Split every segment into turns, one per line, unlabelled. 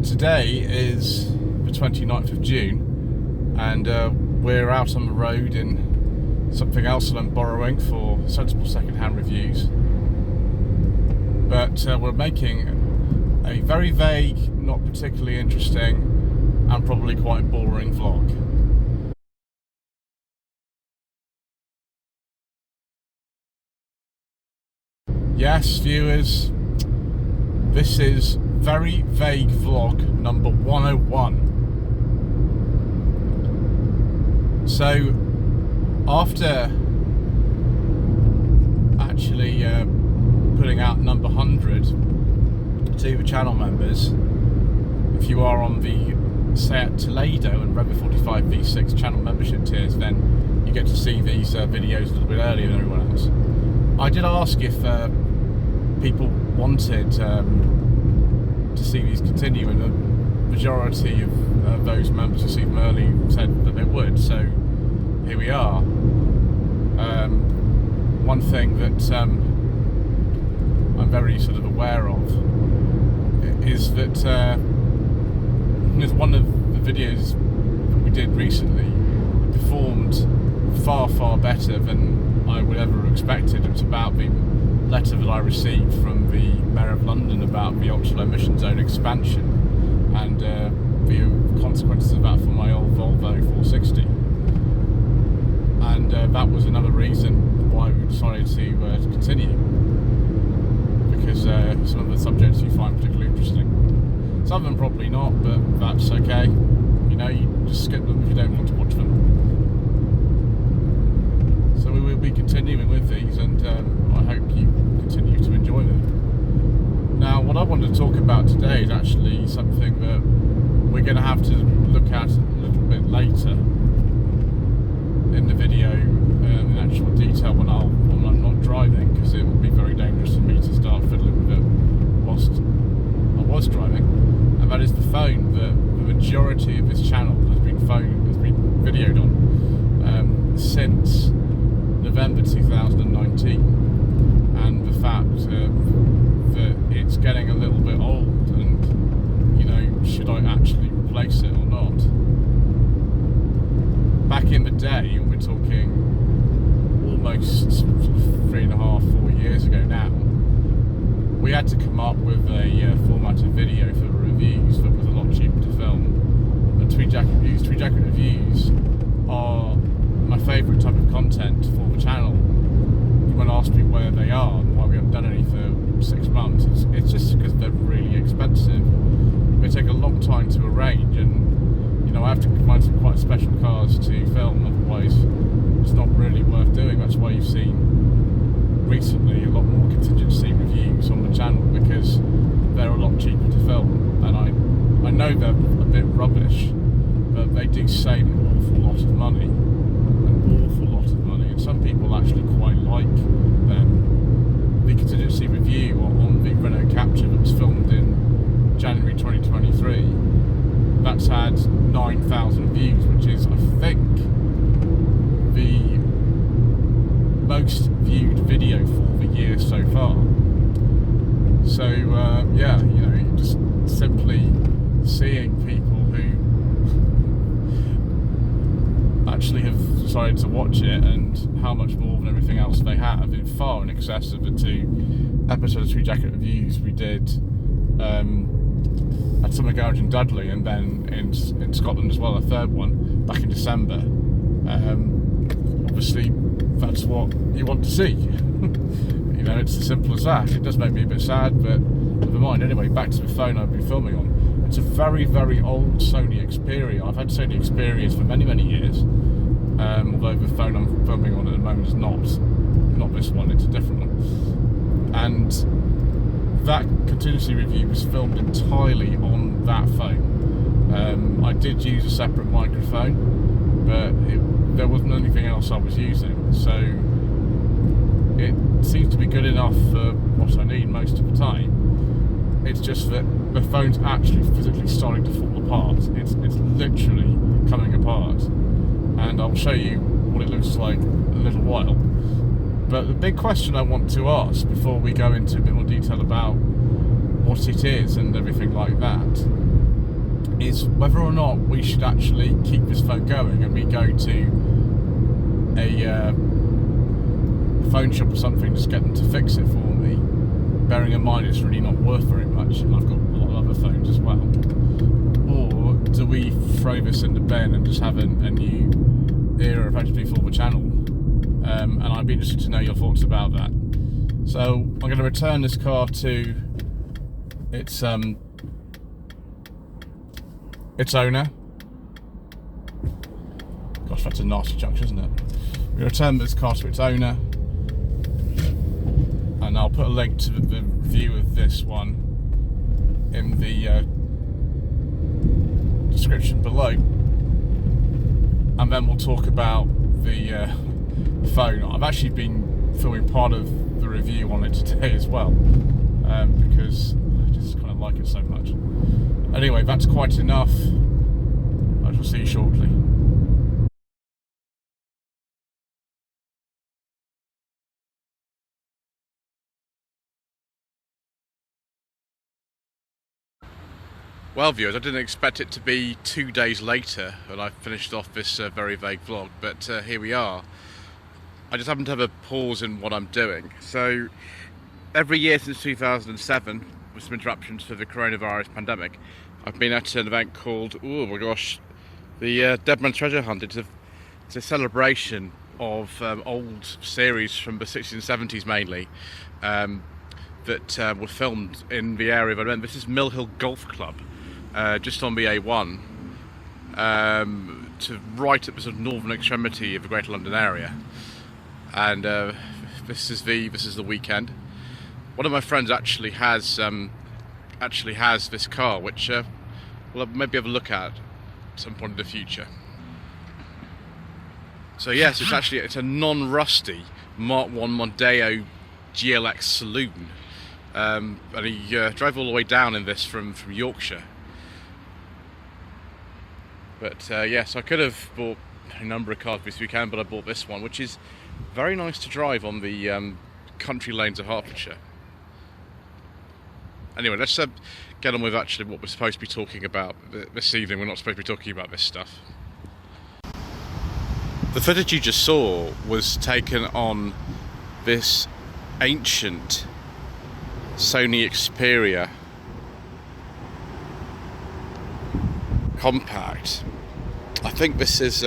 Today is the 29th of June and we're out on the road in something else that I'm borrowing for sensible second-hand reviews. But we're making a very vague, not particularly interesting and probably quite boring vlog. Yes, viewers, this is very vague vlog number 101. So, after actually putting out number 100 to the channel members, if you are on the Seat Toledo and Rebirth 45 V6 channel membership tiers, then you get to see these videos a little bit earlier than everyone else. I did ask if people wanted to see these continue, and the majority of those members who see them early said that they would, so here we are. One thing that I'm very sort of aware of is that there's one of the videos that we did recently performed far better than I would ever have expected. It was about the letter that I received from the Mayor of London about the ultra low emission zone expansion and the consequences of that for my old Volvo 460. And that was another reason why we decided to continue, because some of the subjects you find particularly interesting. Some of them probably not, but that's okay. You know, you just skip them if you don't want to watch them. So we will be continuing with these, and I hope you continue to enjoy them. Now, what I want to talk about today is actually something that we're going to have to look at a little bit later in the video in actual detail when I'm not driving, because it would be very dangerous for me to start fiddling with it whilst I was driving. And that is the phone that the majority of this channel has been videoed on since November 2019, and the fact that it's getting a little bit old, and you know, should I actually replace it or not? Back in the day, and we're talking almost 3.5-4 years ago now, we had to come up with a format of video for reviews that was a lot cheaper to film. And Tweed Jacket reviews. Tweed Jacket reviews are my favourite type of content for the channel. You might ask me where they are and why we haven't done any for 6 months. It's just because they're really expensive. They take a long time to arrange, and you know, I have to find some quite special cars to film, otherwise it's not really worth doing. That's why you've seen recently a lot more contingency reviews on the channel, because they're a lot cheaper to film, and I know they're a bit rubbish, but they do save an awful lot of money. And some people actually quite like them. The contingency review on the Renault Capture that was filmed in January 2023, that's had 9,000 views, which is, I think, the most viewed video for the year so far. So yeah, you know, just simply seeing people who actually have decided to watch it, and how much more than everything else they have, in far in excess of the 2 episodes of Tweed Jacket reviews we did at Summer Garage in Dudley, and then in Scotland as well, a third one back in December. Obviously that's what you want to see. You know, it's as simple as that. It does make me a bit sad, but never mind. Anyway, back to the phone I've been filming on. It's a very old Sony Xperia. I've had Sony Xperias for many years, although the phone I'm filming on at the moment is not this one, it's a different one. And that contingency review was filmed entirely on that phone. I did use a separate microphone, but there wasn't anything else I was using, so it seems to be good enough for what I need most of the time. It's just that the phone's actually physically starting to fall apart. It's literally coming apart, and I'll show you what it looks like in a little while. But the big question I want to ask before we go into a bit more detail about what it is and everything like that is whether or not we should actually keep this phone going and we go to a phone shop or something, just get them to fix it for me, bearing in mind it's really not worth very much and I've got a lot of other phones as well. Or do we throw this in the bin and just have a new era effectively for the channel? And I'd be interested to know your thoughts about that. So I'm going to return this car to its owner. Gosh, that's a nasty junction, isn't it? We return this car to its owner, and I'll put a link to the review of this one in the description below, and then we'll talk about the phone. I've actually been filming part of the review on it today as well, because I just kind of like it so much. Anyway, that's quite enough. I shall see you shortly. Well, viewers, I didn't expect it to be 2 days later when I finished off this very vague vlog, but here we are. I just happen to have a pause in what I'm doing. So, every year since 2007, with some interruptions for the coronavirus pandemic, I've been at an event called, oh my gosh, the Dead Man's Treasure Hunt. It's a celebration of old series from the 60s and 70s mainly, that were filmed in the area of an event. This is Mill Hill Golf Club. Just on the A1, to right at the sort of northern extremity of the Greater London area, and this is the weekend. One of my friends actually has this car, which we'll maybe have a look at some point in the future. So yes, it's a non-rusty Mark I Mondeo GLX Saloon, and he drove all the way down in this from Yorkshire. But yes, I could have bought a number of cars this weekend, but I bought this one, which is very nice to drive on the country lanes of Hertfordshire. Anyway, let's get on with actually what we're supposed to be talking about this evening. We're not supposed to be talking about this stuff. The footage you just saw was taken on this ancient Sony Xperia compact. I think this is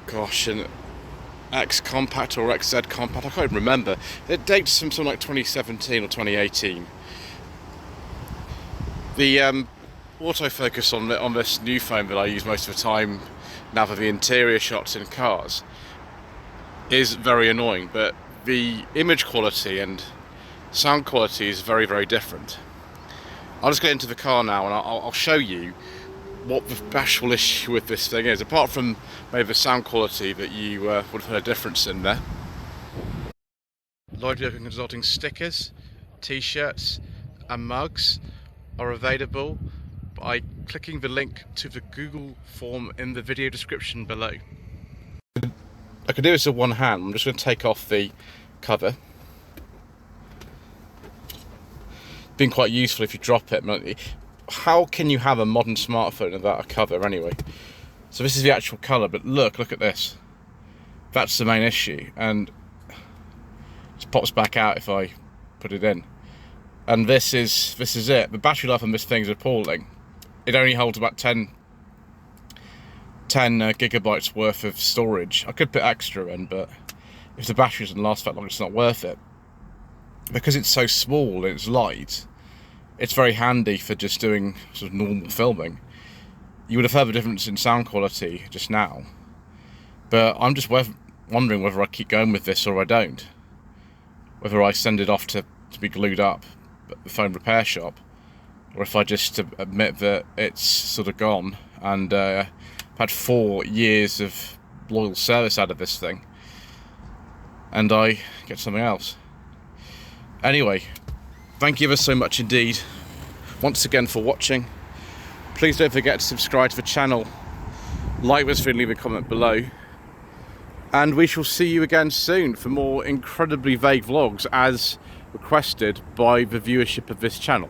gosh, an X compact or XZ compact, I can't even remember. It dates from something like 2017 or 2018. The autofocus on this new phone that I use most of the time now for the interior shots in cars is very annoying, but the image quality and sound quality is very, very different. I'll just get into the car now and I'll show you what the actual issue with this thing is, apart from maybe the sound quality that you would have heard a difference in there. Lloyd Consulting stickers, t-shirts and mugs are available by clicking the link to the Google form in the video description below. I can do this with one hand. I'm just going to take off the cover. Been quite useful if you drop it. How can you have a modern smartphone without a cover anyway? So this is the actual colour, but look at this. That's the main issue, and it pops back out if I put it in. And this is it. The battery life on this thing is appalling. It only holds about 10 gigabytes worth of storage. I could put extra in, but if the battery doesn't last that long, it's not worth it. Because it's so small and it's light, it's very handy for just doing sort of normal filming. You would have heard the difference in sound quality just now, but I'm just wondering whether I keep going with this or I don't. Whether I send it off to be glued up at the phone repair shop, or if I just admit that it's sort of gone and had 4 years of loyal service out of this thing and I get something else. Anyway, thank you ever so much indeed once again for watching. Please don't forget to subscribe to the channel, like this video, leave a comment below, and we shall see you again soon for more incredibly vague vlogs as requested by the viewership of this channel.